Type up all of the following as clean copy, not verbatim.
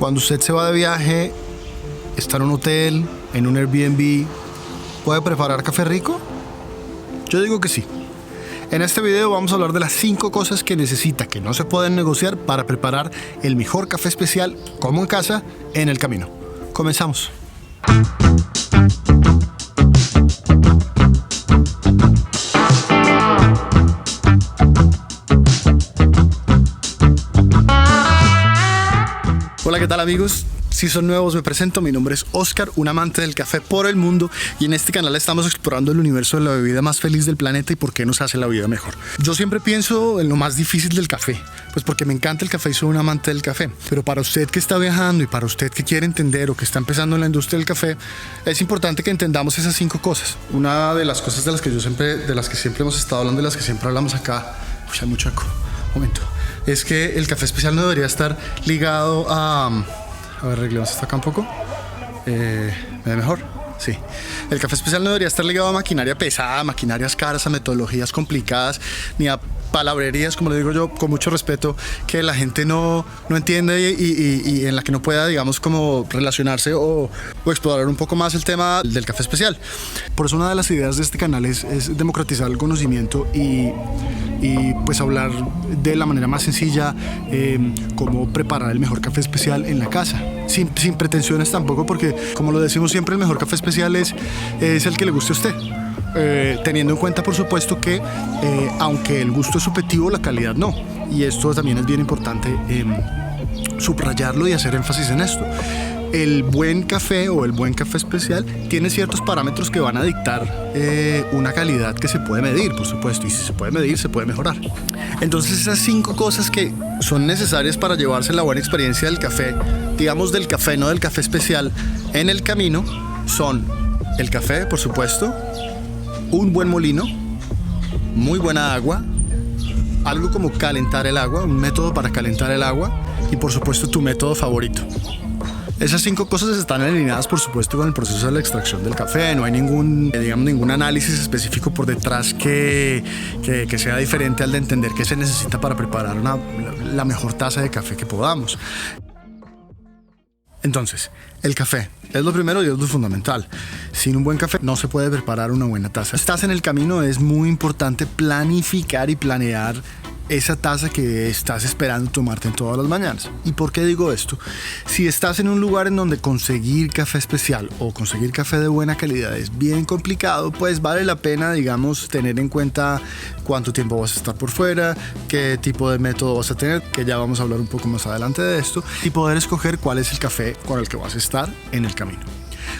Cuando usted se va de viaje, está en un hotel, en un Airbnb, ¿puede preparar café rico? Yo digo que sí. En este video vamos a hablar de las 5 cosas que necesita, que no se pueden negociar para preparar el mejor café especial, como en casa, en el camino. Comenzamos. Hola, ¿qué tal amigos? Si son nuevos me presento, mi nombre es Oscar, un amante del café por el mundo, y en este canal estamos explorando el universo de la bebida más feliz del planeta y por qué nos hace la vida mejor. Yo siempre pienso en lo más difícil del café, pues porque me encanta el café y soy un amante del café, pero para usted que está viajando y para usted que quiere entender o que está empezando en la industria del café, es importante que entendamos esas 5 cosas. Una de las cosas de las que siempre hemos estado hablando, de las que siempre hablamos acá, hay mucho eco, momento, es que el café especial no debería estar ligado a ver, arreglemos esto acá un poco. ¿Me ve mejor? Sí. El café especial no debería estar ligado a maquinaria pesada, a maquinarias caras, a metodologías complicadas, ni a palabrerías, como le digo yo, con mucho respeto, que la gente no entiende y en la que no pueda, digamos, como relacionarse o explorar un poco más el tema del café especial. Por eso una de las ideas de este canal es democratizar el conocimiento y pues hablar de la manera más sencilla cómo preparar el mejor café especial en la casa, sin pretensiones tampoco, porque como lo decimos siempre, el mejor café especial es el que le guste a usted. Teniendo en cuenta, por supuesto, que aunque el gusto es subjetivo, la calidad no. Y esto también es bien importante subrayarlo y hacer énfasis en esto. El buen café o el buen café especial tiene ciertos parámetros que van a dictar una calidad que se puede medir, por supuesto, y si se puede medir, se puede mejorar. Entonces, esas 5 cosas que son necesarias para llevarse la buena experiencia del café, digamos del café, no del café especial, en el camino, son el café, por supuesto, un buen molino, muy buena agua, algo como calentar el agua, un método para calentar el agua y por supuesto tu método favorito. Esas 5 cosas están alineadas, por supuesto, con el proceso de la extracción del café. No hay ningún análisis específico por detrás que sea diferente al de entender qué se necesita para preparar la mejor taza de café que podamos. Entonces, el café es lo primero y es lo fundamental. Sin un buen café no se puede preparar una buena taza. Si estás en el camino, es muy importante planificar y planear esa taza que estás esperando tomarte en todas las mañanas. ¿Y por qué digo esto? Si estás en un lugar en donde conseguir café especial o conseguir café de buena calidad es bien complicado, pues vale la pena, digamos, tener en cuenta cuánto tiempo vas a estar por fuera, qué tipo de método vas a tener, que ya vamos a hablar un poco más adelante de esto, y poder escoger cuál es el café con el que vas a estar en el camino.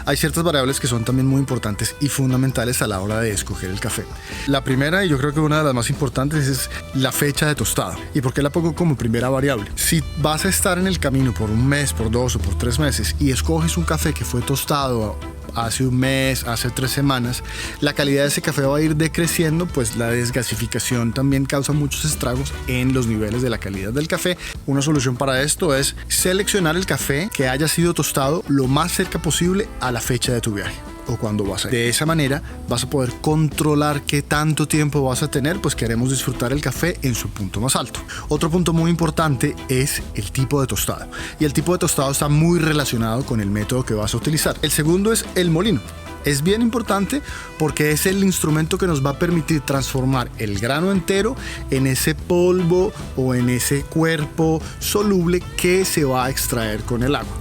Hay ciertas variables que son también muy importantes y fundamentales a la hora de escoger el café. La primera, y yo creo que una de las más importantes, es la fecha de tostado. ¿Y por qué la pongo como primera variable? Si vas a estar en el camino por un mes, por 2 o por 3 meses y escoges un café que fue tostado hace un mes, hace 3 semanas, la calidad de ese café va a ir decreciendo, pues la desgasificación también causa muchos estragos en los niveles de la calidad del café. Una solución para esto es seleccionar el café que haya sido tostado lo más cerca posible a la fecha de tu viaje o cuando vas a ir. De esa manera vas a poder controlar qué tanto tiempo vas a tener, pues queremos disfrutar el café en su punto más alto. Otro punto muy importante es el tipo de tostado, y el tipo de tostado está muy relacionado con el método que vas a utilizar. El segundo es el molino. Es bien importante porque es el instrumento que nos va a permitir transformar el grano entero en ese polvo o en ese cuerpo soluble que se va a extraer con el agua.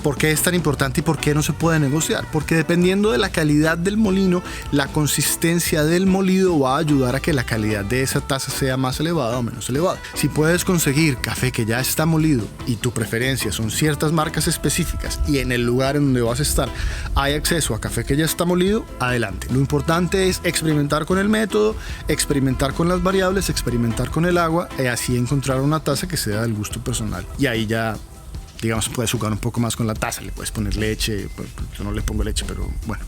¿Por qué es tan importante y por qué no se puede negociar? Porque dependiendo de la calidad del molino, la consistencia del molido va a ayudar a que la calidad de esa taza sea más elevada o menos elevada. Si puedes conseguir café que ya está molido y tu preferencia son ciertas marcas específicas y en el lugar en donde vas a estar hay acceso a café que ya está molido, adelante. Lo importante es experimentar con el método, experimentar con las variables, experimentar con el agua y así encontrar una taza que sea del gusto personal. Y ahí ya, digamos, puedes jugar un poco más con la taza, le puedes poner leche, yo no le pongo leche, pero bueno.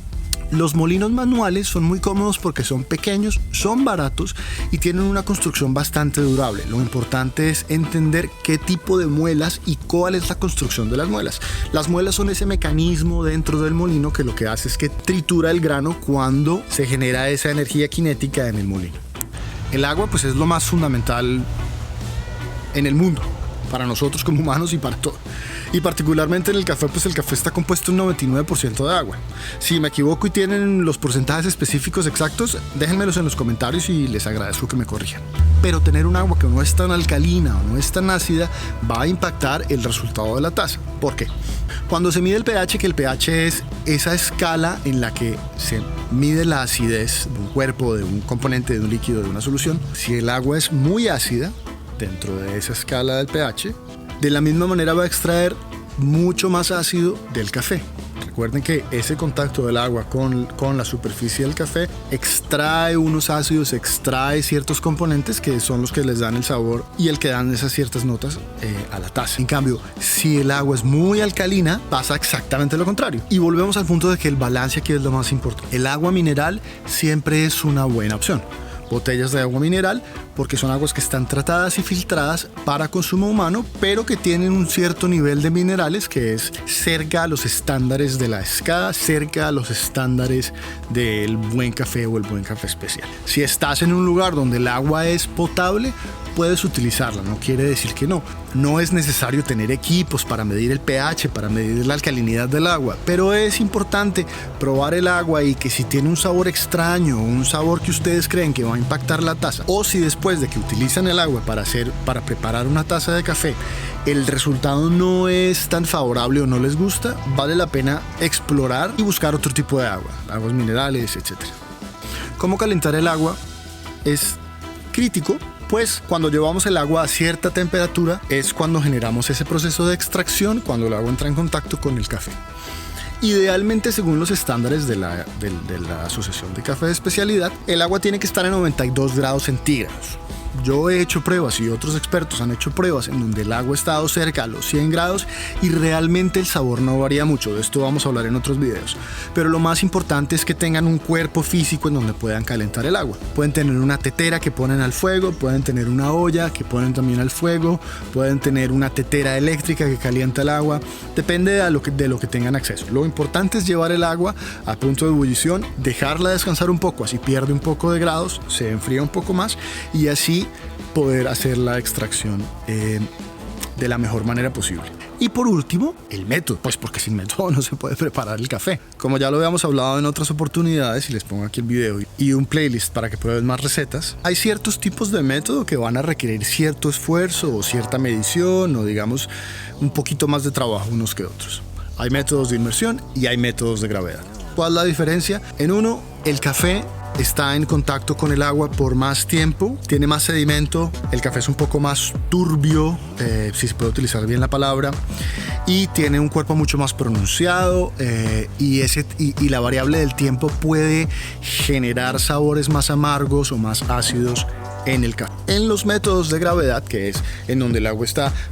Los molinos manuales son muy cómodos porque son pequeños, son baratos y tienen una construcción bastante durable. Lo importante es entender qué tipo de muelas y cuál es la construcción de las muelas. Las muelas son ese mecanismo dentro del molino que lo que hace es que tritura el grano cuando se genera esa energía cinética en el molino. El agua pues es lo más fundamental en el mundo, para nosotros como humanos y para todo. Y particularmente en el café, pues el café está compuesto un 99% de agua. Si me equivoco y tienen los porcentajes específicos exactos, déjenmelos en los comentarios y les agradezco que me corrijan. Pero tener un agua que no es tan alcalina o no es tan ácida va a impactar el resultado de la taza. ¿Por qué? Cuando se mide el pH, que el pH es esa escala en la que se mide la acidez de un cuerpo, de un componente, de un líquido, de una solución. Si el agua es muy ácida, dentro de esa escala del pH, de la misma manera va a extraer mucho más ácido del café. Recuerden que ese contacto del agua con la superficie del café extrae unos ácidos, extrae ciertos componentes que son los que les dan el sabor y el que dan esas ciertas notas a la taza. En cambio, si el agua es muy alcalina, pasa exactamente lo contrario. Y volvemos al punto de que el balance aquí es lo más importante. El agua mineral siempre es una buena opción. Botellas de agua mineral, porque son aguas que están tratadas y filtradas para consumo humano, pero que tienen un cierto nivel de minerales que es cerca a los estándares de la SCA, cerca a los estándares del buen café o el buen café especial. Si estás en un lugar donde el agua es potable, puedes utilizarla, no quiere decir que no. No es necesario tener equipos para medir el pH, para medir la alcalinidad del agua, pero es importante probar el agua y que si tiene un sabor extraño, un sabor que ustedes creen que va a impactar la taza, o si después de que utilizan el agua para preparar una taza de café, el resultado no es tan favorable o no les gusta, vale la pena explorar y buscar otro tipo de agua, aguas minerales, etc. ¿Cómo calentar el agua? Es crítico. Pues cuando llevamos el agua a cierta temperatura es cuando generamos ese proceso de extracción, cuando el agua entra en contacto con el café. Idealmente, según los estándares de la Asociación de Café de Especialidad, el agua tiene que estar a 92 grados centígrados. Yo he hecho pruebas y otros expertos han hecho pruebas en donde el agua ha estado cerca a los 100 grados y realmente el sabor no varía mucho. De esto vamos a hablar en otros videos. Pero lo más importante es que tengan un cuerpo físico en donde puedan calentar el agua. Pueden tener una tetera que ponen al fuego, pueden tener una olla que ponen también al fuego, pueden tener una tetera eléctrica que calienta el agua. Depende de lo que tengan acceso. Lo importante es llevar el agua a punto de ebullición, dejarla descansar un poco, así pierde un poco de grados, se enfría un poco más y así poder hacer la extracción de la mejor manera posible. Y por último, el método, pues porque sin método no se puede preparar el café. Como ya lo habíamos hablado en otras oportunidades, y les pongo aquí el video y un playlist para que prueben más recetas, hay ciertos tipos de método que van a requerir cierto esfuerzo o cierta medición o digamos un poquito más de trabajo unos que otros. Hay métodos de inmersión y hay métodos de gravedad. ¿Cuál es la diferencia? En uno, el café está en contacto con el agua por más tiempo, tiene más sedimento, el café es un poco más turbio, si se puede utilizar bien la palabra, y tiene un cuerpo mucho más pronunciado y la variable del tiempo puede generar sabores más amargos o más ácidos en el café. En los métodos de gravedad, que es en donde el agua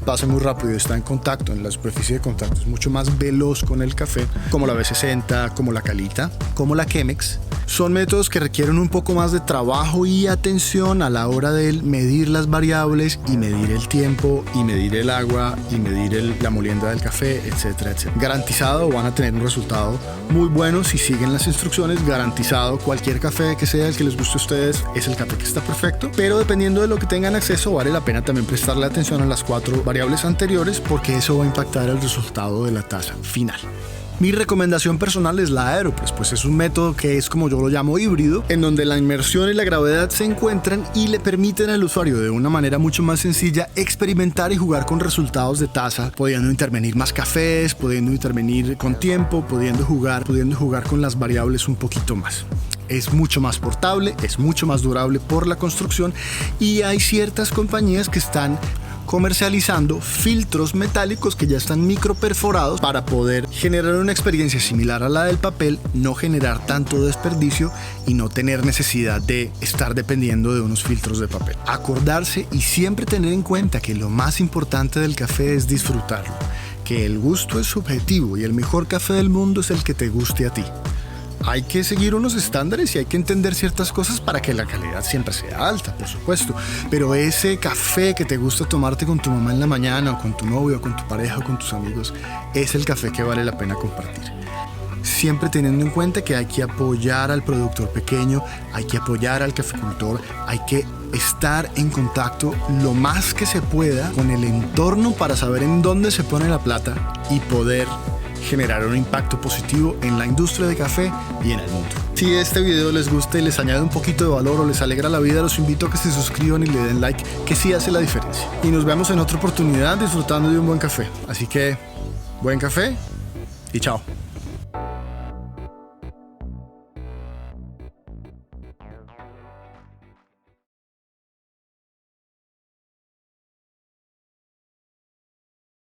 pasa muy rápido y está en contacto, en la superficie de contacto es mucho más veloz con el café, como la B60, como la Calita, como la Chemex, son métodos que requieren un poco más de trabajo y atención a la hora de medir las variables y medir el tiempo y medir el agua y medir la molienda del café, etcétera, etcétera. Garantizado van a tener un resultado muy bueno si siguen las instrucciones. Garantizado, cualquier café que sea el que les guste a ustedes es el café que está perfecto, pero dependiendo de lo que tengan acceso vale la pena también prestarle atención a las 4 variables anteriores porque eso va a impactar el resultado de la taza final. Mi recomendación personal es la Aeropress, pues es un método que es, como yo lo llamo, híbrido, en donde la inmersión y la gravedad se encuentran y le permiten al usuario de una manera mucho más sencilla experimentar y jugar con resultados de taza, pudiendo intervenir más cafés, pudiendo intervenir con tiempo, pudiendo jugar con las variables un poquito más. Es mucho más portable, es mucho más durable por la construcción y hay ciertas compañías que están comercializando filtros metálicos que ya están microperforados para poder generar una experiencia similar a la del papel, no generar tanto desperdicio y no tener necesidad de estar dependiendo de unos filtros de papel. Acordarse y siempre tener en cuenta que lo más importante del café es disfrutarlo, que el gusto es subjetivo y el mejor café del mundo es el que te guste a ti. Hay que seguir unos estándares y hay que entender ciertas cosas para que la calidad siempre sea alta, por supuesto. Pero ese café que te gusta tomarte con tu mamá en la mañana, o con tu novio, o con tu pareja, o con tus amigos, es el café que vale la pena compartir. siempre teniendo en cuenta que hay que apoyar al productor pequeño, hay que apoyar al caficultor, hay que estar en contacto lo más que se pueda con el entorno para saber en dónde se pone la plata y poder generar un impacto positivo en la industria de café y en el mundo. Si este video les gusta y les añade un poquito de valor o les alegra la vida, los invito a que se suscriban y le den like, que sí hace la diferencia. Y nos vemos en otra oportunidad disfrutando de un buen café. Así que, buen café y chao.